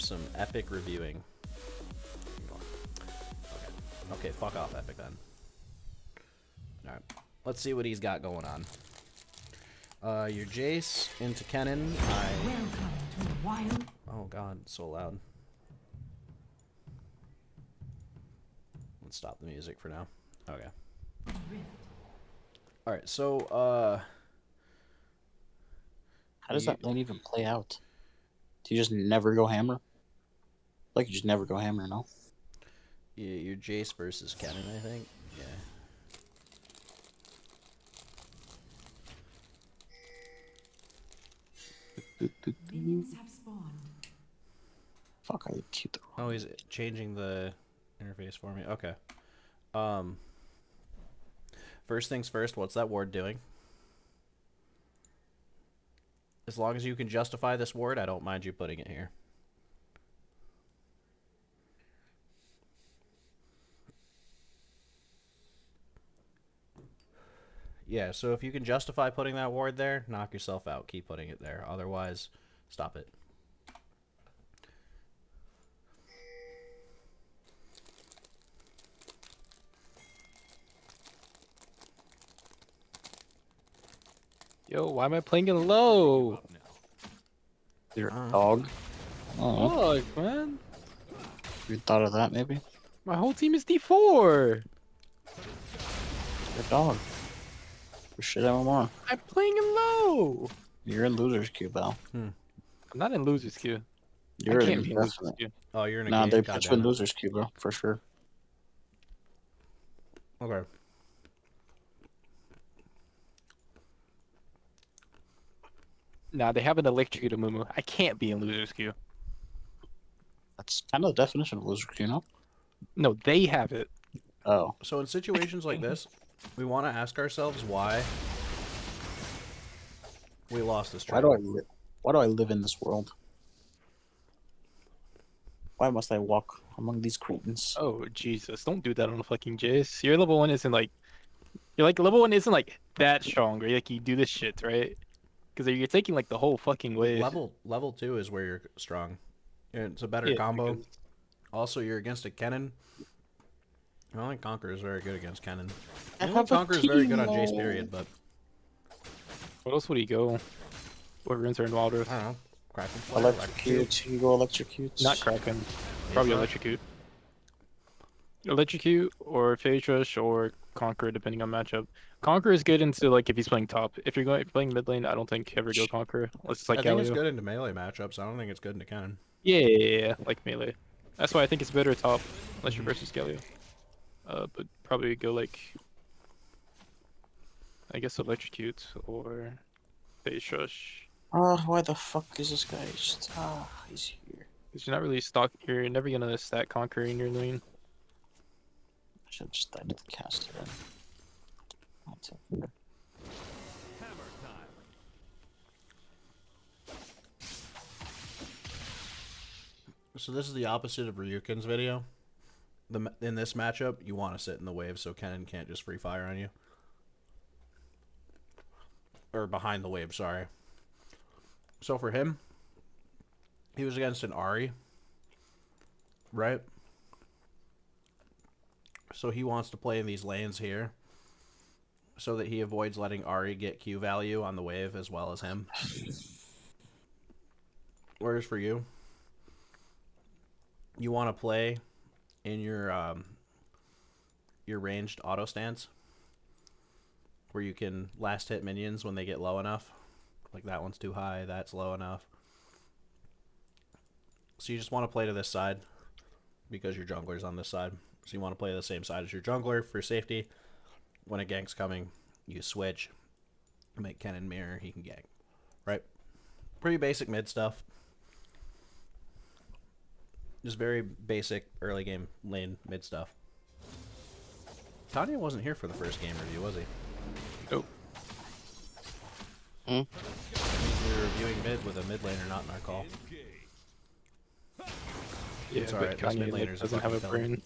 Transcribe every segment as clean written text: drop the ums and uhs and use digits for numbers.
some epic reviewing. Okay, fuck off, Epic, then. Alright, let's see what he's got going on. Your Jayce into Kennen. Oh god, it's so loud. Let's stop the music for now. Okay. Alright, so, how does that lane even play out? Do you just never go hammer? Like, you just never go hammer, no? Yeah, your Jayce versus Kennen, I think. Yeah. Minions have spawned. Fuck, I cute. Oh, he's changing the interface for me. Okay. First things first, what's that ward doing? As long as you can justify this ward, I don't mind you putting it here. Yeah, so if you can justify putting that ward there, knock yourself out. Keep putting it there. Otherwise, stop it. Yo, why am I playing it low? You're a dog. Oh, Fuck, man. you thought of that, maybe? My whole team is D4. You're a dog. For shit MMR. I'm playing it low. You're in loser's queue, Bal. I'm not in losers queue. You're I can't in be in losers definite. queue. Oh, you're in a Nah, game? they God put you damn in it. loser's queue, bro, for sure. Okay. Nah, they have an electrocuted Mumu. I can't be in losers queue. That's kind of the definition of loser's queue, no? No, they have it. Oh. So in situations like this, we want to ask ourselves why we lost this Why trade. do I live in this world? Why must I walk among these cretins? Oh Jesus! Don't do that on a fucking Jayce. Your level 1 isn't like, you're like level 1 isn't like that strong, right? Like you do this shit, right? Because you're taking like the whole fucking wave. Level 2 is where you're strong. It's a better Yeah, combo. because- Also, you're against a Kennen. I don't think Conqueror is very good against Kennen. I I don't think have a Conqueror is very good on team, Jayce, though. period, but What else would he go? What runes are in Wild Earth? I don't know. Kraken Flare, Electrocute. You can go electrocute. Not Kraken. Probably Electrocute. Electrocute or Phase Rush or Conqueror, depending on matchup. Conqueror is good into like if he's playing top. If you're playing mid lane, I don't think ever go Conqueror unless it's like I think it's Galio. good into melee matchups. I don't think it's good into Kennen. Yeah, like melee. That's why I think it's better top unless you're versus Galio. But probably go like, I guess Electrocute or Phase Rush. Why the fuck is this guy just... he's here. Because you're not really you're never gonna stat Conqueror in your lane. I should have just died to the caster then. That's it. So this is the opposite of Ryukin's video. In this matchup, you want to sit in the wave so Kennen can't just free fire on you. Or behind the wave, sorry. So for him, he was against an Ahri, right? So he wants to play in these lanes here so that he avoids letting Ahri get Q value on the wave as well as him. Whereas for you, you want to play in your ranged auto stance where you can last hit minions when they get low enough. Like that one's too high, that's low enough. So you just want to play to this side because your jungler's on this side. So you want to play the same side as your jungler for safety. When a gank's coming, you switch. Make Kennen mirror, he can gank. Right? Pretty basic mid stuff. Just very basic early game lane mid stuff. Tanya wasn't here for the first game review, was he? Nope. We were reviewing mid with a mid laner not in our call. Yeah, It's but alright, this Kanye mid laner's a doesn't have a fucking brain.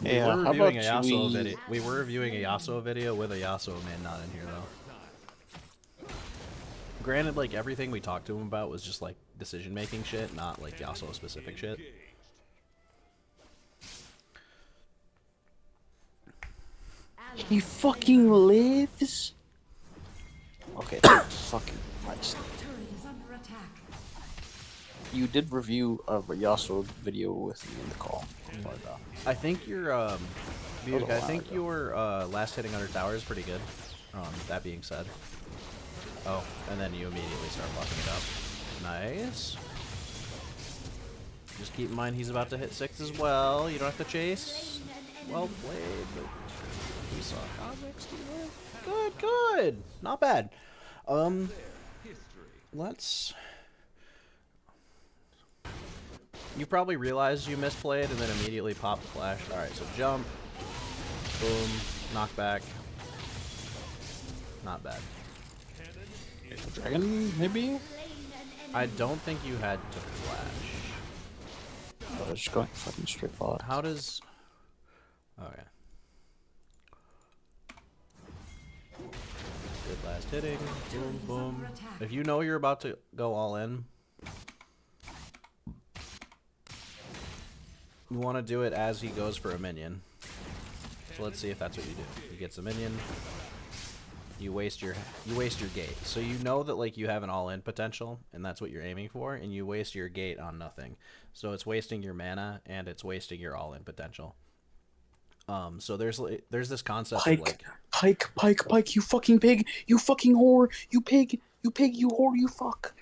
Yeah, we were how reviewing about a Yasuo we... video. We were reviewing a Yasuo video with a Yasuo man not in here though. Granted, like, everything we talked to him about was just, like, decision-making shit, not, like, Yasuo-specific shit. He fucking lives? Okay, fucking Christ. Turret is under attack. You did review a Yasuo video with me in the call. But, I think your, Buick, I while think ago. your, last hitting under tower is pretty good. That being said. Oh, and then you immediately start fucking it up. Nice. Just keep in mind he's about to hit 6 as well. You don't have to chase. Well played, but we saw Kha'Zix do it. Good, good. Not bad. Let's... You probably realized you misplayed and then immediately popped the flash. Alright, so jump. Boom. Knockback. Not bad. Dragon, maybe? I don't think you had to flash. I was just going fucking straight bot. How does... Okay. Good last hitting. Boom, boom. If you know you're about to go all in, you want to do it as he goes for a minion. So let's see if that's what you do. He gets a minion. You waste your gate. So you know that like you have an all-in potential, and that's what you're aiming for, and you waste your gate on nothing. So it's wasting your mana and it's wasting your all-in potential. So there's this concept of like Pike, you fucking pig, you fucking whore, you pig, you whore, you fuck.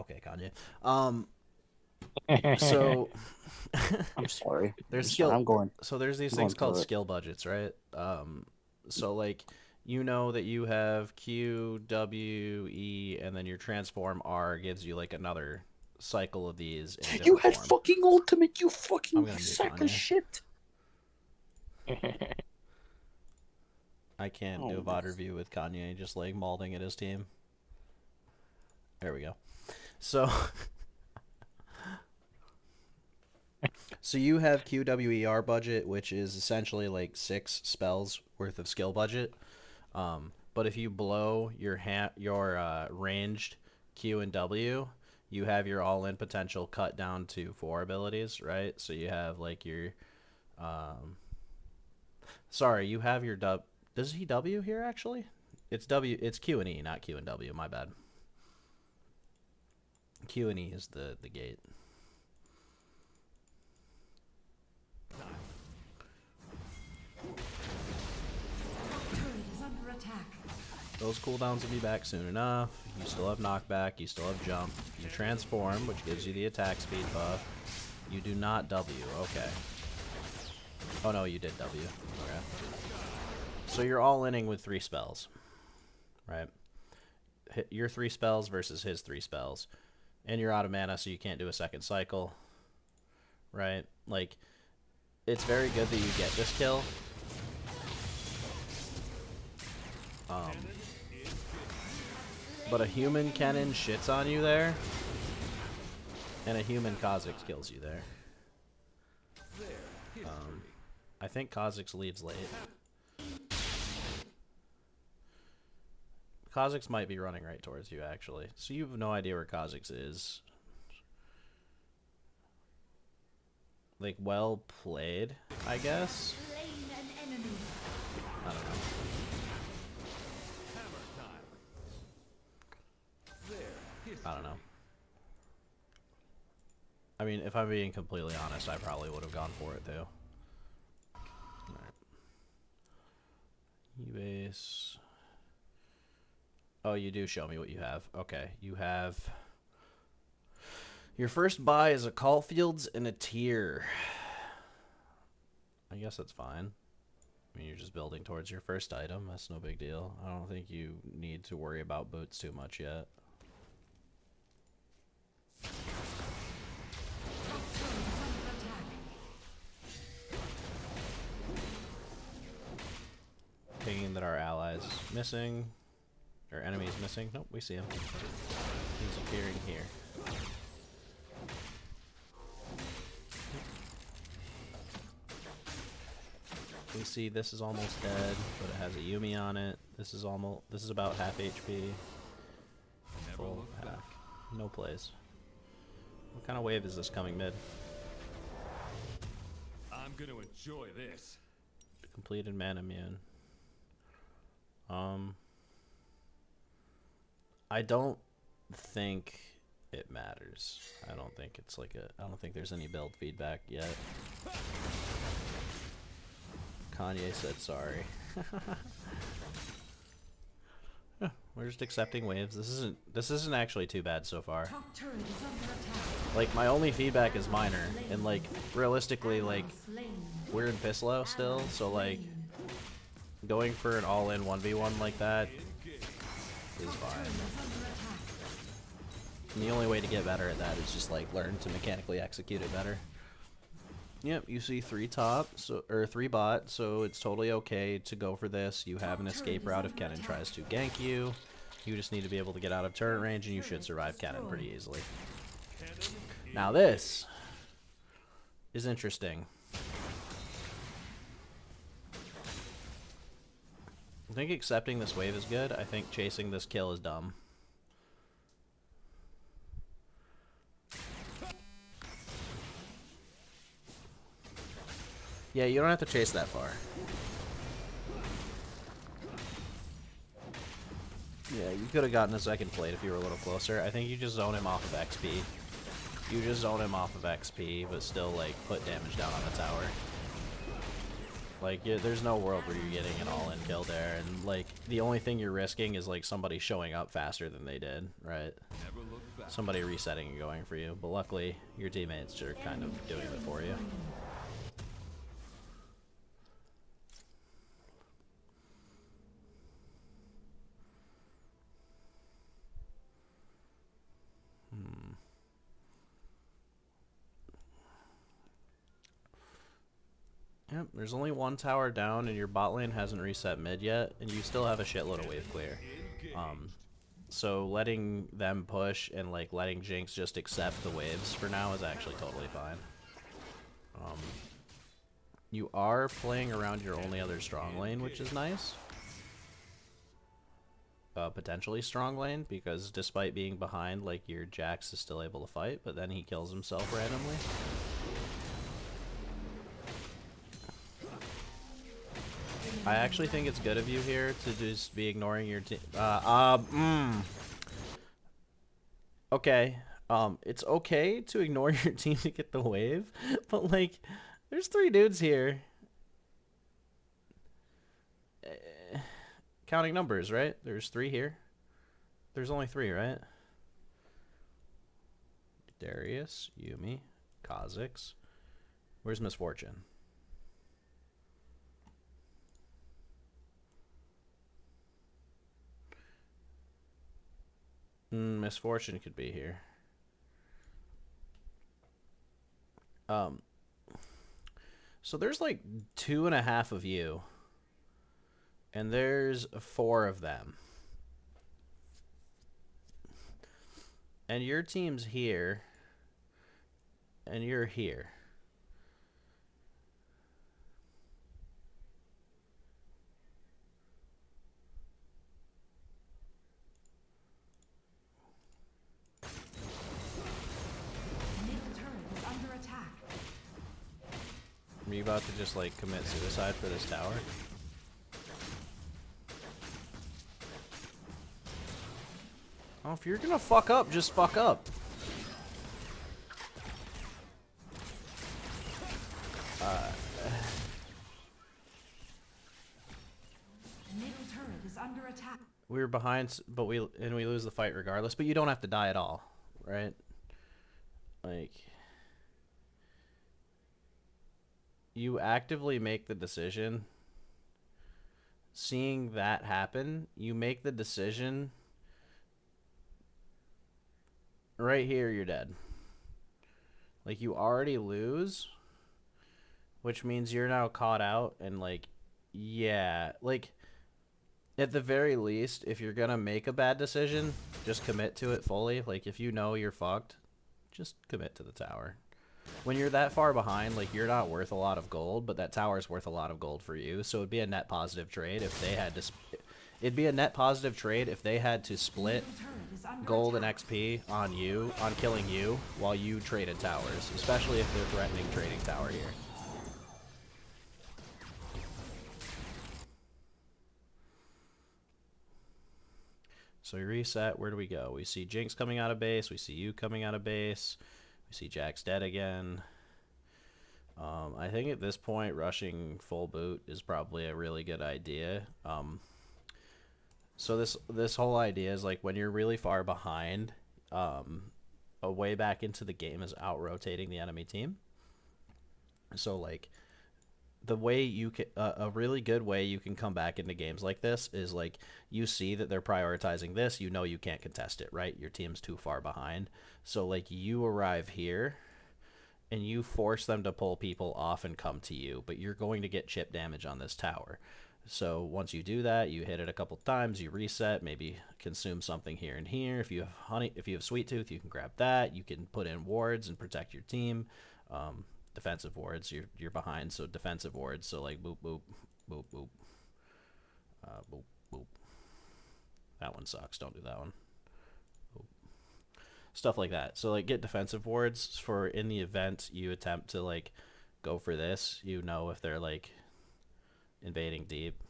okay, Kanye. So I'm sorry. there's I'm going. So there's these I'm things going called through it. skill budgets, right? So like you know that you have Q, W, E, and then your transform R gives you like another cycle of these. In a You different had form. fucking ultimate, you I'm fucking gonna mute sack Kanye. of shit. I can't do a VOD review with Kanye just like mauling at his team. There we go. So so you have QWER budget, which is essentially like 6 spells worth of skill budget. But if you blow your ranged Q and W, you have your all-in potential cut down to 4 abilities, right? So you have like your sorry, you have your W. Does he W here actually? It's W. It's Q and E, not Q and W. My bad. Q and E is the gate. Turret is under attack. Those cooldowns will be back soon enough. You still have knockback. You still have jump. You transform, which gives you the attack speed buff. You do not W. Okay. Oh no, you did W. Okay. So you're all inning with 3 spells, right? Hit your 3 spells versus his 3 spells, and you're out of mana, so you can't do a second cycle, right? Like, it's very good that you get this kill. But a human Kennen shits on you there, and a human Kha'Zix kills you there. I think Kha'Zix leaves late. Kha'Zix might be running right towards you, actually. So you have no idea where Kha'Zix is. Like, well played, I guess? Slain an enemy. I don't know. I don't know. I mean, if I'm being completely honest, I probably would have gone for it, too. Alright. Base. Oh, you do show me what you have. Okay, you have... Your first buy is a Caulfield's and a Tier. I guess that's fine. I mean, you're just building towards your first item. That's no big deal. I don't think you need to worry about boots too much yet. Thinking that our allies is missing. Our enemy is missing. Nope, we see him. He's appearing here. We see this is almost dead, but it has a Yumi on it. This is about half HP. control pack. No plays. What kind of wave is this coming mid? I'm gonna enjoy this. Completed man immune. I don't think it matters. I don't think it's like I don't think there's any build feedback yet. Kanye said sorry. We're just accepting waves. This isn't actually too bad so far. Top turret is under attack. Like, my only feedback is minor, and like realistically, like, Slain. we're in Pislow still, so like going for an all-in 1v1 like that is fine. And the only way to get better at that is just like learn to mechanically execute it better. Yep, you see 3 top, or 3 bot, so it's totally okay to go for this. You have an escape route if Kennen tries to gank you. You just need to be able to get out of turret range, and you should survive Kennen pretty easily. Now this is interesting. I think accepting this wave is good. I think chasing this kill is dumb. Yeah, you don't have to chase that far. Yeah, you could have gotten a second plate if you were a little closer. I think you just zone him off of XP. You just zone him off of XP, but still, like, put damage down on the tower. Like, there's no world where you're getting an all-in kill there, and, like, the only thing you're risking is, like, somebody showing up faster than they did, right? Somebody resetting and going for you, but luckily, your teammates are kind of doing it for you. Yep, there's only 1 tower down, and your bot lane hasn't reset mid yet, and you still have a shitload of wave clear. So letting them push and like letting Jinx just accept the waves for now is actually totally fine. You are playing around your only other strong lane, which is nice. Potentially strong lane, because despite being behind, like, your Jax is still able to fight, but then he kills himself randomly. I actually think it's good of you here to just be ignoring your team. Okay. It's okay to ignore your team to get the wave, but like, there's 3 dudes here. Counting numbers, right? There's 3 here. There's only 3, right? Darius, Yumi, Kha'Zix. Where's Misfortune? Misfortune could be here. So there's like 2.5 of you, and there's 4 of them, and your team's here, and you're here. Are you about to just like commit suicide for this tower? Oh, if you're gonna fuck up, just fuck up. Middle turret is under attack. We were behind, but we lose the fight regardless. But you don't have to die at all, right? Like, you actively make the decision. Seeing that happen, you make the decision. Right here, you're dead. Like, you already lose, which means you're now caught out, and like, yeah, like, at the very least, if you're gonna make a bad decision, just commit to it fully. Like, if you know you're fucked, just commit to the tower. When you're that far behind, like, you're not worth a lot of gold, but that tower's worth a lot of gold for you, so it'd be a net positive trade if they had to it'd be a net positive trade if they had to split under gold and attack. XP on you, on killing you, while you traded towers, especially if they're threatening trading tower here. So we reset, where do we go? We see Jinx coming out of base, we see you coming out of base, we see Jack's dead again. I think at this point, rushing full boot is probably a really good idea. So this whole idea is like when you're really far behind, a way back into the game is out-rotating the enemy team. So like the way you can, a really good way you can come back into games like this is like you see that they're prioritizing this, you know you can't contest it, right? Your team's too far behind. So like you arrive here and you force them to pull people off and come to you, but you're going to get chip damage on this tower. So once you do that, you hit it a couple times, you reset, maybe consume something here and here. If you have Sweet Tooth, you can grab that. You can put in wards and protect your team. Defensive wards, you're behind, so defensive wards. So like boop boop, boop boop, boop boop. That one sucks. Don't do that one. Stuff like that. So like get defensive wards for in the event you attempt to like go for this, you know, if they're like invading deep,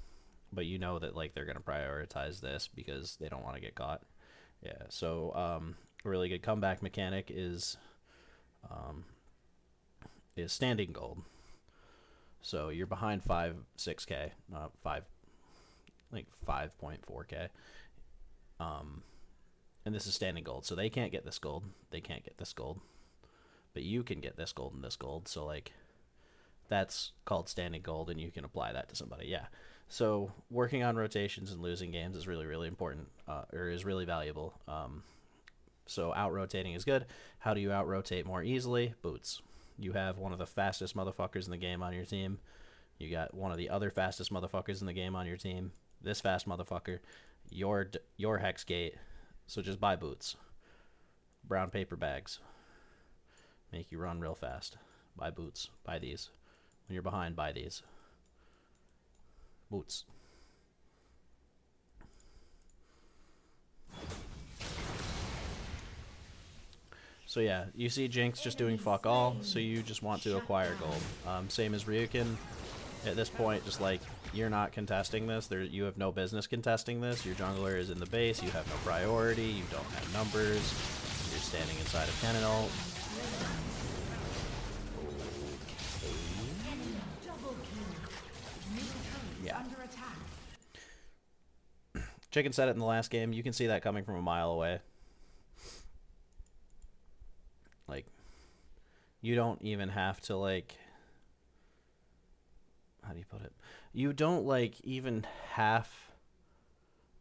but you know that like they're going to prioritize this because they don't want to get caught. Yeah. So a really good comeback mechanic is standing gold. So you're behind 6k, 5.4k. And this is standing gold, so they can't get this gold. They can't get this gold, but you can get this gold and this gold. So like, that's called standing gold, and you can apply that to somebody. Yeah. So working on rotations and losing games is really, really important, or is really valuable. So out rotating is good. How do you out rotate more easily? Boots. You have one of the fastest motherfuckers in the game on your team. You got one of the other fastest motherfuckers in the game on your team. This fast motherfucker, your hex gate. So just buy boots. Brown paper bags. Make you run real fast. Buy boots. Buy these. When you're behind, buy these. Boots. So yeah, you see Jinx just doing fuck all, so you just want to acquire gold. Same as Ryukin. At this point, just like, you're not contesting this. You have no business contesting this. Your jungler is in the base. You have no priority. You don't have numbers. You're standing inside of cannon ult. Yeah. Chicken said it in the last game. You can see that coming from a mile away. Like, you don't even have to, like, how do you put it? You don't, like, even have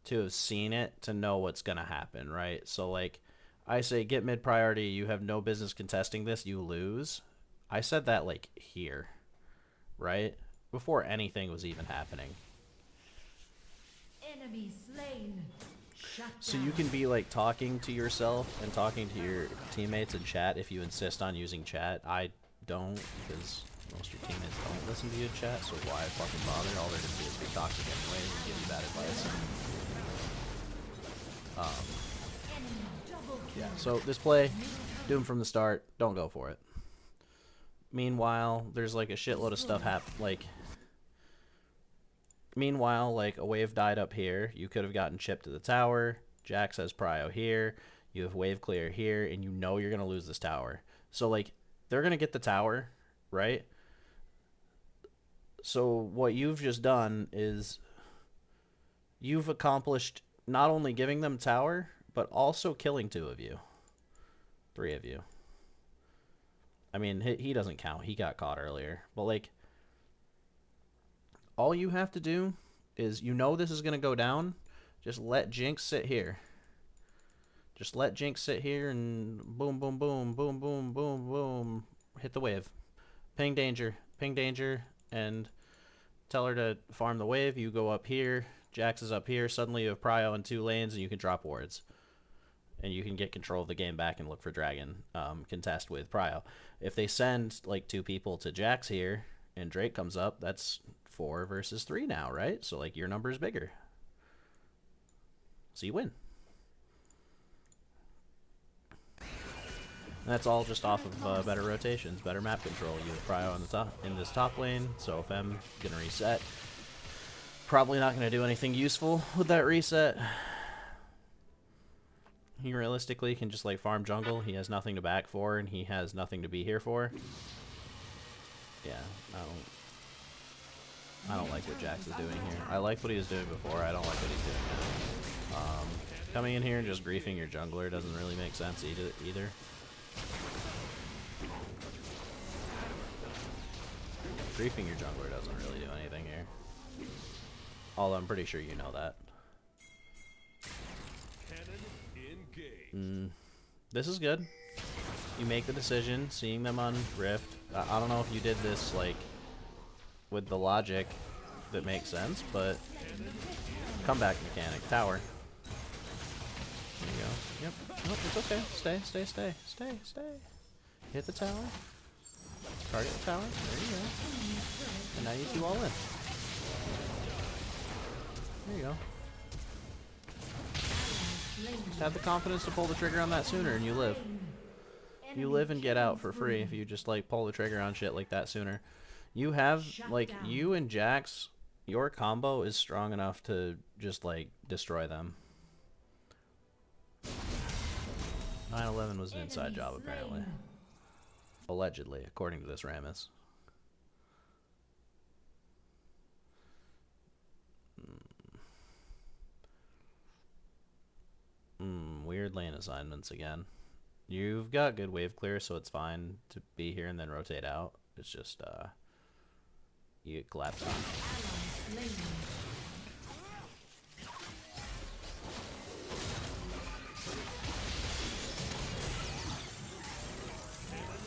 to have seen it to know what's gonna happen, right? So, like, I say get mid priority, you have no business contesting this, you lose. I said that, like, here, right? Before anything was even happening. Enemy slain. So you can be like talking to yourself and talking to your teammates in chat if you insist on using chat. I don't, because most of your teammates don't listen to you in chat, so why fucking bother? All they're gonna do is be toxic anyway and give you bad advice. Yeah, so this play, doom from the start, don't go for it. Meanwhile, there's like a shitload of stuff Meanwhile, like, a wave died up here. You could have gotten chipped to the tower. Jax has prio here. You have wave clear here, and you know you're going to lose this tower. So, like, they're going to get the tower, right? So what you've just done is you've accomplished not only giving them tower, but also killing 2 of you. 3 of you. I mean, he doesn't count. He got caught earlier. But, like, all you have to do is, you know this is going to go down, just let Jinx sit here. Just let Jinx sit here and boom, boom, boom, boom, boom, boom, boom. Hit the wave. Ping danger, and tell her to farm the wave. You go up here. Jax is up here. Suddenly you have prio in 2 lanes, and you can drop wards. And you can get control of the game back and look for dragon contest with prio. If they send, like, 2 people to Jax here, and Drake comes up, that's 4 versus 3 now, right? So, like, your number is bigger. So you win. And that's all just off of better rotations, better map control. You have Prio on the top in this top lane, so if I'm gonna reset, probably not gonna do anything useful with that reset. He realistically can just like farm jungle. He has nothing to back for, and he has nothing to be here for. Yeah, I don't like what Jax is doing here. I like what he was doing before. I don't like what he's doing now. Coming in here and just griefing your jungler doesn't really make sense either. Griefing your jungler doesn't really do anything here. Although I'm pretty sure you know that. This is good. You make the decision, seeing them on Rift. I don't know if you did this like with the logic that makes sense, but comeback mechanic, tower. There you go. Yep. Nope, it's okay. Stay. Hit the tower. Target the tower. There you go. And now you two all in. There you go. Have the confidence to pull the trigger on that sooner and you live. You live and get out for free if you just like pull the trigger on shit like that sooner. You have like you and Jax, your combo is strong enough to just like destroy them. 9/11 was an inside job apparently. Allegedly, according to this Ramus. Weird lane assignments again. You've got good wave clear, so it's fine to be here and then rotate out. It's just, you get collapsed on.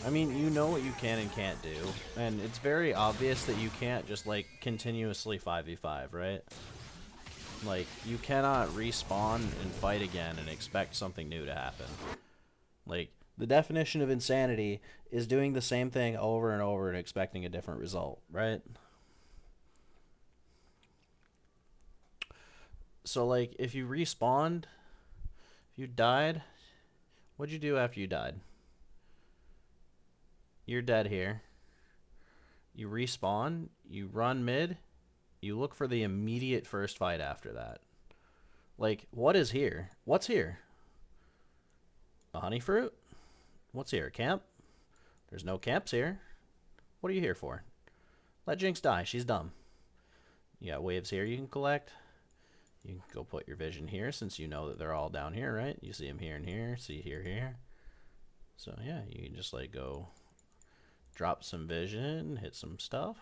I mean, you know what you can and can't do, and it's very obvious that you can't just, like, continuously 5v5, right? Like, you cannot respawn and fight again and expect something new to happen. Like, the definition of insanity is doing the same thing over and over and expecting a different result, right? So, like, if you respawned, if you died, what'd you do after you died? You're dead here. You respawn, you run mid, you look for the immediate first fight after that. Like, what is here? What's here? A honey fruit? What's here? A camp? There's no camps here. What are you here for? Let Jinx die. She's dumb. You got waves here you can collect. You can go put your vision here since you know that they're all down here, right? You see them here and here. See here. So, yeah, you can just, like, go drop some vision, hit some stuff.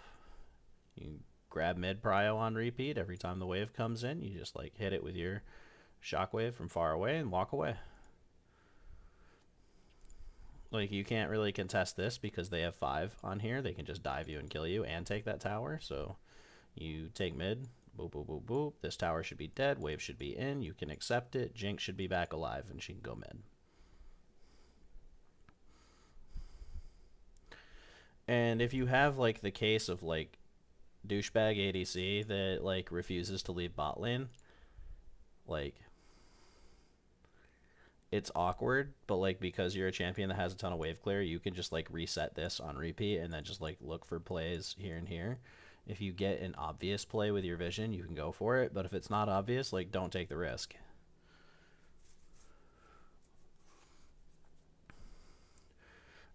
You grab mid prio on repeat every time the wave comes in. You just, like, hit it with your shockwave from far away and walk away. Like, you can't really contest this because they have 5 on here. They can just dive you and kill you and take that tower. So you take mid. Boop, boop, boop, boop. This tower should be dead. Wave should be in. You can accept it. Jinx should be back alive and she can go mid. And if you have, like, the case of, like, douchebag ADC that, like, refuses to leave bot lane, like, it's awkward, but, like, because you're a champion that has a ton of wave clear, you can just, like, reset this on repeat and then just, like, look for plays here and here. If you get an obvious play with your vision, you can go for it, but if it's not obvious, like, don't take the risk.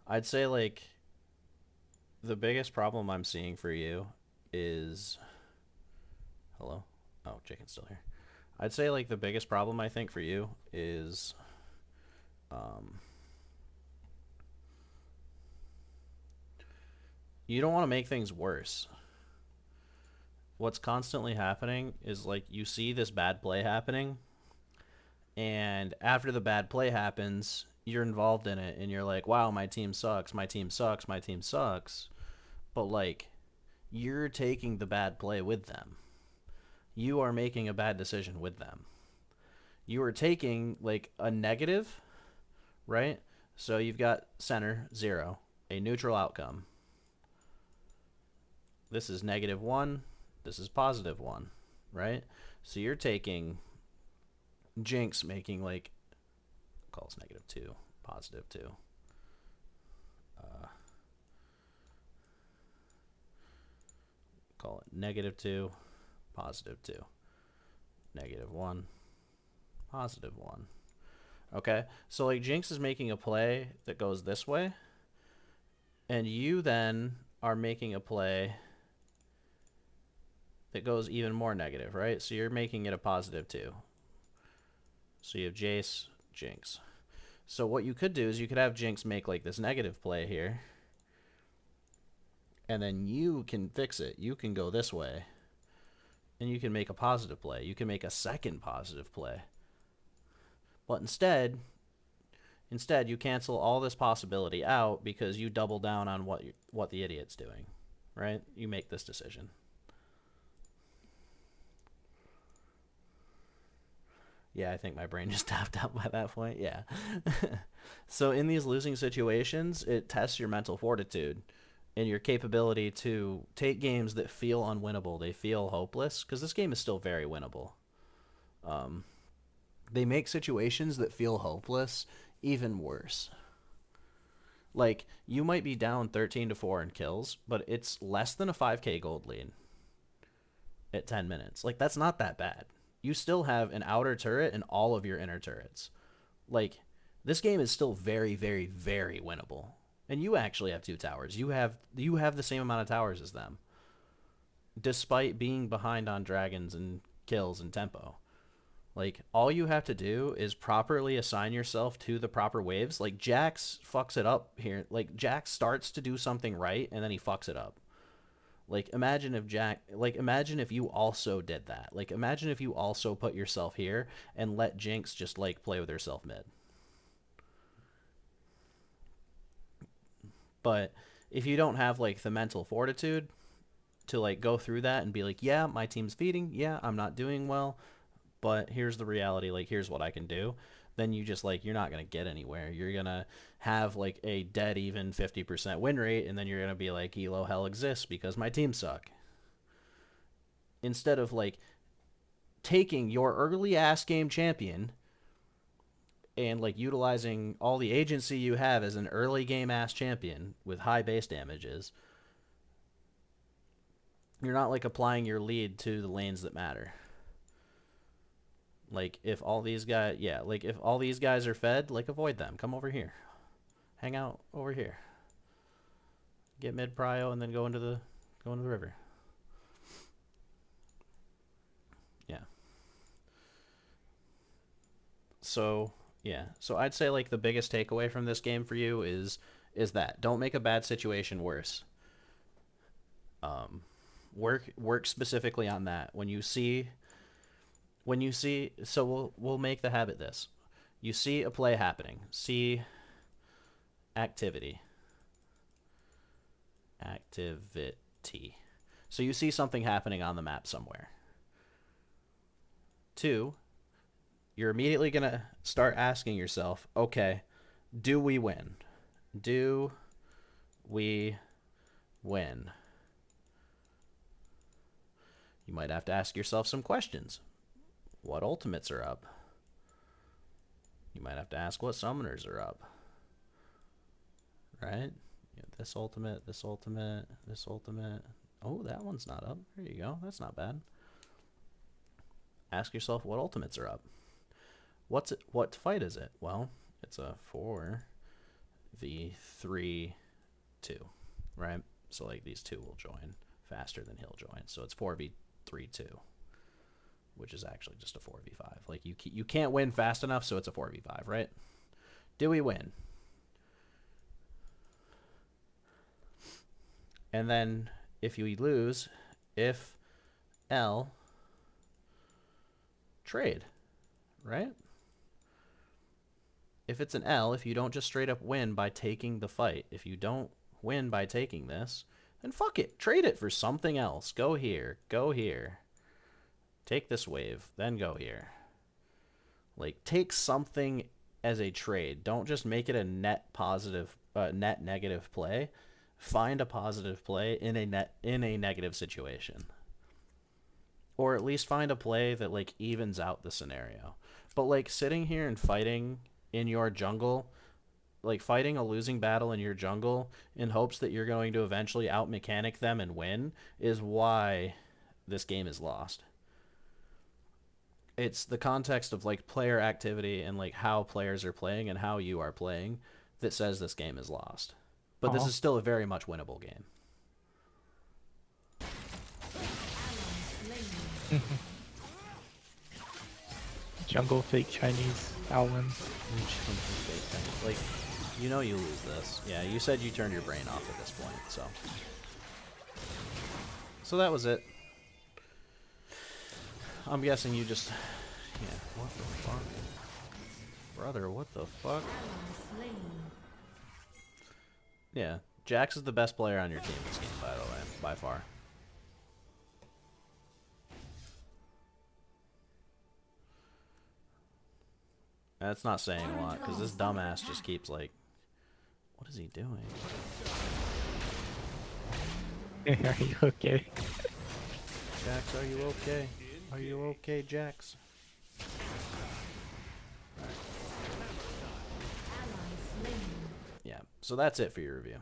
I'd say, like, the biggest problem I'm seeing for you is... Hello? Oh, Jaken's still here. I'd say, like, the biggest problem I think for you is... you don't want to make things worse. What's constantly happening is, like, you see this bad play happening, and after the bad play happens, you're involved in it, and you're like, wow, my team sucks, my team sucks, my team sucks. But, like, you're taking the bad play with them. You are making a bad decision with them. You are taking, like, a negative, right? So you've got center, 0, a neutral outcome. This is -1. This is +1, right? So you're taking Jinx making, like, calls -2, +2. call it -2, +2, -1, +1. Okay, so like Jayce is making a play that goes this way, and you then are making a play that goes even more negative, right? So you're making it a +2. So you have Jayce, Jayce. So what you could do is you could have Jayce make like this negative play here, and then you can fix it. You can go this way, and you can make a positive play. You can make a second positive play. But instead you cancel all this possibility out because you double down on what the idiot's doing, right? You make this decision. Yeah, I think my brain just tapped out by that point. Yeah. So in these losing situations, it tests your mental fortitude and your capability to take games that feel unwinnable. They feel hopeless, because this game is still very winnable. They make situations that feel hopeless even worse. Like, you might be down 13-4 in kills, but it's less than a 5k gold lead at 10 minutes. Like, that's not that bad. You still have an outer turret and all of your inner turrets. Like, this game is still very, very, very winnable. And you actually have 2 towers. You have the same amount of towers as them, despite being behind on dragons and kills and tempo. Like, all you have to do is properly assign yourself to the proper waves. Like, Jax fucks it up here. Like, Jax starts to do something right, and then he fucks it up. Like, imagine if you also did that. Like, imagine if you also put yourself here and let Jayce just, like, play with herself mid. But if you don't have, like, the mental fortitude to, like, go through that and be like, yeah, my team's feeding. Yeah, I'm not doing well. But here's the reality, like, here's what I can do, then you just, like, you're not going to get anywhere. You're going to have, like, a dead even 50% win rate, and then you're going to be like, Elo hell exists because my team suck. Instead of, like, taking your early-ass game champion and, like, utilizing all the agency you have as an early game-ass champion with high base damages, you're not, like, applying your lead to the lanes that matter. Like, if all these guys, yeah, like, if all these guys are fed, like, avoid them. Come over here. Hang out over here. Get mid prio and then go into the river. Yeah. So, yeah. So I'd say, like, the biggest takeaway from this game for you is that don't make a bad situation worse. Work specifically on that. When you see, so we'll make the habit this. You see a play happening. See activity. So you see something happening on the map somewhere. 2, you're immediately going to start asking yourself, okay, do we win? Do we win? You might have to ask yourself some questions. What ultimates are up? You might have to ask what summoners are up. Right? This ultimate, this ultimate, this ultimate. Oh, that one's not up. There you go. That's not bad. Ask yourself what ultimates are up. What fight is it? Well, it's a 4v3-2, right? So, like, these 2 will join faster than he'll join. So it's 4v3-2, which is actually just a 4v5. Like, you can't win fast enough, so it's a 4v5, right? Do we win? And then if you lose, if L, trade, right? If it's an L, if you don't just straight up win by taking the fight, if you don't win by taking this, then fuck it. Trade it for something else. Go here. Go here. Take this wave. Then go here. Like, take something as a trade. Don't just make it a net positive, net negative play. Find a positive play in a negative situation, or at least find a play that, like, evens out the scenario. But, like, sitting here and fighting in your jungle, like fighting a losing battle in your jungle in hopes that you're going to eventually out mechanic them and win is why this game is lost. It's the context of like player activity and like how players are playing and how you are playing that says this game is lost. But this is still a very much winnable game. Jungle fake Chinese Alwyn. Like, you know you lose this. Yeah, you said you turned your brain off at this point, so. So that was it. I'm guessing you just... Yeah, what the fuck? Brother, what the fuck? Yeah, Jax is the best player on your team this game, by the way, by far. That's not saying a lot, because this dumbass just keeps, like... What is he doing? Are you okay? Jax, are you okay? Are you okay, Jax? Yeah, so that's it for your review.